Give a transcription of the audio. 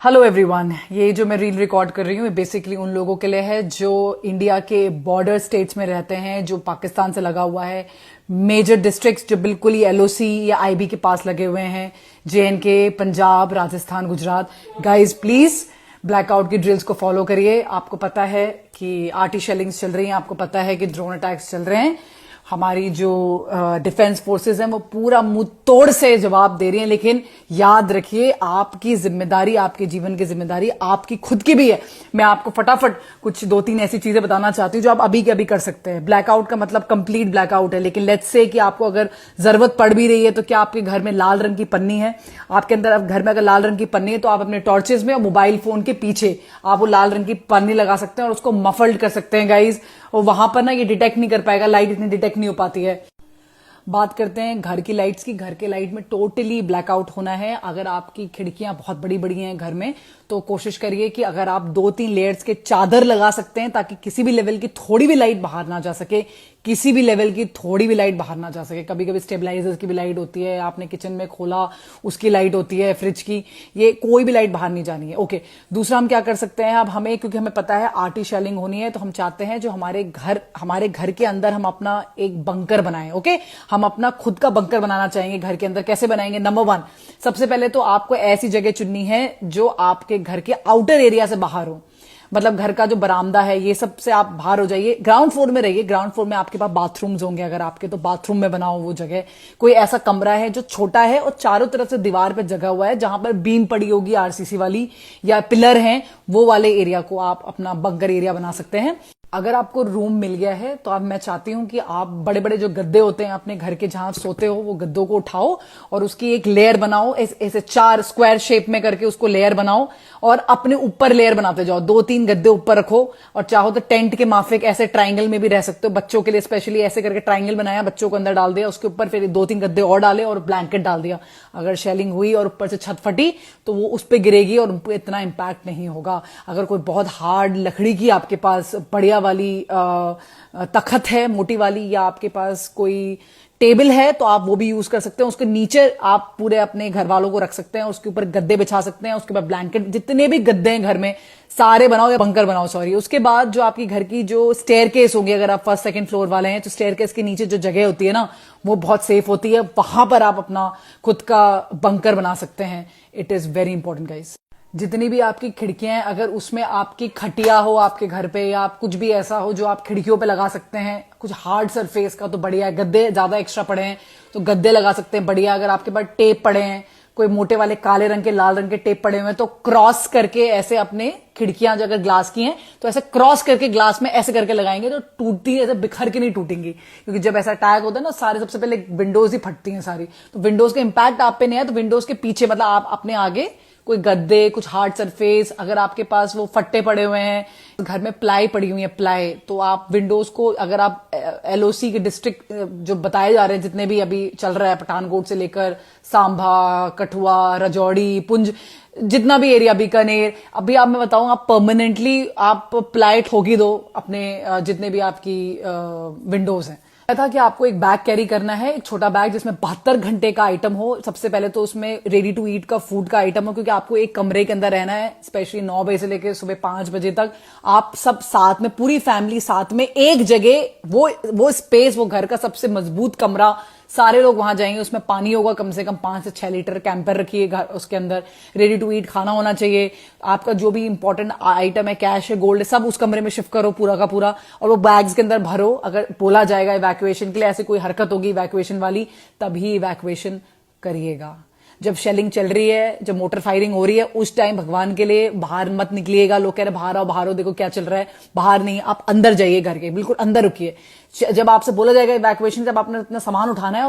Hello everyone. ये जो मैं रील रिकॉर्ड कर रही हूँ ये बेसिकली उन लोगों के लिए है जो इंडिया के बॉर्डर स्टेट्स में रहते हैं, जो पाकिस्तान से लगा हुआ है, मेजर डिस्ट्रिक्ट्स जो बिल्कुल ही एलओसी या आईबी के पास लगे हुए हैं, JNK, Punjab, Rajasthan, Gujarat. Guys please blackout की ड्रिल्स को फॉलो करिए। आपको पता है कि आर्टी शेलिंग्स चल रही हैं, आपको पता है कि ड्रोन अटैक्स चल रहे हैं। हमारी जो डिफेंस फोर्सेस हैं वो पूरा मुंह तोड़ से जवाब दे रही हैं, लेकिन याद रखिए आपकी जिम्मेदारी, आपके जीवन की जिम्मेदारी आपकी खुद की भी है। मैं आपको फटाफट कुछ 2-3 ऐसी चीजें बताना चाहती हूँ जो आप अभी के अभी कर सकते हैं। ब्लैकआउट का मतलब कंप्लीट ब्लैकआउट है, लेकिन लेट्स से कि आपको अगर जरूरत पड़ भी रही है तो क्या आपके घर में लाल रंग की पन्नी है? आपके अंदर घर में अगर लाल रंग की पन्नी है तो आप अपने टॉर्चेस में और मोबाइल फोन के पीछे आप वो लाल रंग की पन्नी लगा सकते हैं और उसको मफल्ड कर सकते हैं गाइज। और वहां पर ना ये डिटेक्ट नहीं कर पाएगा, लाइट इतनी डिटेक्ट नहीं हो पाती है। बात करते हैं घर की लाइट्स की। घर के लाइट में टोटली ब्लैकआउट होना है। अगर आपकी खिड़कियां बहुत बड़ी बड़ी हैं घर में तो कोशिश करिए कि अगर आप 2-3 लेयर्स के चादर लगा सकते हैं ताकि किसी भी लेवल की थोड़ी भी लाइट बाहर ना जा सके, किसी भी लेवल की थोड़ी भी लाइट बाहर ना जा सके। कभी कभी स्टेबलाइजर्स की भी लाइट होती है, आपने किचन में खोला उसकी लाइट होती है, फ्रिज की, ये कोई भी लाइट बाहर नहीं जानी है। ओके, दूसरा हम क्या कर सकते हैं, अब हमें क्योंकि हमें पता है आर्टी शेलिंग होनी है तो हम चाहते हैं जो हमारे घर के अंदर हम अपना एक बंकर बनाएं। ओके, हम अपना खुद का बंकर बनाना चाहेंगे घर के अंदर। कैसे बनाएंगे? नंबर 1, सबसे पहले तो आपको ऐसी जगह चुननी है जो आपके घर के आउटर एरिया से बाहर हो। मतलब घर का जो बरामदा है ये सब से आप बाहर हो जाइए। ग्राउंड फ्लोर में रहिए। ग्राउंड फ्लोर में आपके पास बाथरूम्स होंगे, अगर आपके तो बाथरूम में बनाओ वो जगह। कोई ऐसा कमरा है जो छोटा है और चारों तरफ से दीवार पे जगह हुआ है, जहां पर बीम पड़ी होगी आरसीसी वाली या पिलर हैं, वो वाले एरिया को आप अपना बंकर एरिया बना सकते हैं। अगर आपको रूम मिल गया है तो अब मैं चाहती हूं कि आप बड़े बड़े जो गद्दे होते हैं अपने घर के, जहां सोते हो, वो गद्दों को उठाओ और उसकी एक लेयर बनाओ। ऐसे 4 स्क्वायर शेप में करके उसको लेयर बनाओ और अपने ऊपर लेयर बनाते जाओ। 2-3 गद्दे ऊपर रखो और चाहो तो टेंट के माफिक ऐसे ट्राइंगल में भी रह सकते हो। बच्चों के लिए स्पेशली ऐसे करके ट्राइंगल बनाया, बच्चों को अंदर डाल दिया, उसके ऊपर फिर 2-3 गद्दे और डाले और ब्लैंकेट डाल दिया। अगर शेलिंग हुई और ऊपर से छत फटी तो वो उस पर गिरेगी और उन पर इतना इंपैक्ट नहीं होगा। अगर कोई बहुत हार्ड लकड़ी की आपके पास बढ़िया वाली तखत है, मोटी वाली, या आपके पास कोई टेबल है तो आप वो भी यूज कर सकते हैं। उसके नीचे आप पूरे अपने घर वालों को रख सकते हैं, उसके ऊपर गद्दे बिछा सकते हैं, उसके बाद ब्लैंकेट, जितने भी गद्दे हैं घर में सारे बनाओ या बंकर बनाओ, सॉरी। उसके बाद जो आपकी घर की जो स्टेयर केस होंगी, अगर आप 1st-2nd फ्लोर वाले हैं तो स्टेयर केस के नीचे जो जगह होती है ना वो बहुत सेफ होती है, वहां पर आप अपना खुद का बंकर बना सकते हैं। It is very important guys. जितनी भी आपकी खिड़कियां हैं, अगर उसमें आपकी खटिया हो आपके घर पे या कुछ भी ऐसा हो जो आप खिड़कियों पे लगा सकते हैं, कुछ हार्ड सरफेस का तो बढ़िया है। गद्दे ज्यादा एक्स्ट्रा पड़े हैं तो गद्दे लगा सकते हैं, बढ़िया। अगर आपके पास टेप पड़े हैं, कोई मोटे वाले काले रंग के, लाल रंग के टेप पड़े हुए हैं, तो क्रॉस करके ऐसे अपने खिड़कियां जो अगर ग्लास की हैं तो ऐसे क्रॉस करके ग्लास में ऐसे करके लगाएंगे तो टूटती, ऐसे बिखर के नहीं टूटेंगी। क्योंकि जब ऐसा अटैक होता है ना, सारे सबसे पहले विंडोज ही फटती हैं सारी, तो विंडोज का इंपैक्ट आप पे नहीं है तो विंडोज के पीछे, मतलब आप अपने आगे कोई गद्दे, कुछ हार्ड सरफेस, अगर आपके पास वो फट्टे पड़े हुए हैं, घर में प्लाई पड़ी हुई है, प्लाई, तो आप विंडोज को, अगर आप एलओसी के डिस्ट्रिक्ट जो बताए जा रहे हैं जितने भी अभी चल रहा है, पठानकोट से लेकर सांभा, कठुआ, राजौरी, पुंछ, जितना भी एरिया, बीकानेर, अभी आप मैं बताऊं, आप परमानेंटली आप प्लाई ठोकी दो अपने जितने भी आपकी विंडोज हैं। था कि आपको एक बैग कैरी करना है, एक छोटा बैग जिसमें 72 घंटे का आइटम हो। सबसे पहले तो उसमें रेडी टू ईट का फूड का आइटम हो, क्योंकि आपको एक कमरे के अंदर रहना है, स्पेशली 9 बजे से लेकर सुबह 5 बजे तक। आप सब साथ में, पूरी फैमिली साथ में एक जगह, वो स्पेस, वो घर का सबसे मजबूत कमरा, सारे लोग वहां जाएंगे। उसमें पानी होगा कम से कम 5 से 6 लीटर, कैंपर रखिए घर, उसके अंदर रेडी टू ईट खाना होना चाहिए। आपका जो भी इंपॉर्टेंट आइटम है, कैश है, गोल्ड है, सब उस कमरे में शिफ्ट करो पूरा का पूरा, और वो बैग्स के अंदर भरो। अगर बोला जाएगा इवैक्यूएशन के लिए, ऐसी कोई हरकत होगी इवैक्यूएशन वाली, तभी इवैक्यूएशन करिएगा। जब शेलिंग चल रही है, जब मोटर फायरिंग हो रही है, उस टाइम भगवान के लिए बाहर मत निकलिएगा। लोग कह रहे बाहर आओ, बाहर आओ, देखो क्या चल रहा है। बाहर नहीं, आप अंदर जाइए, घर के बिल्कुल अंदर रुकिए। जब आपसे बोला जाएगा इवैक्यूएशन, जब आपने अपना सामान उठाना है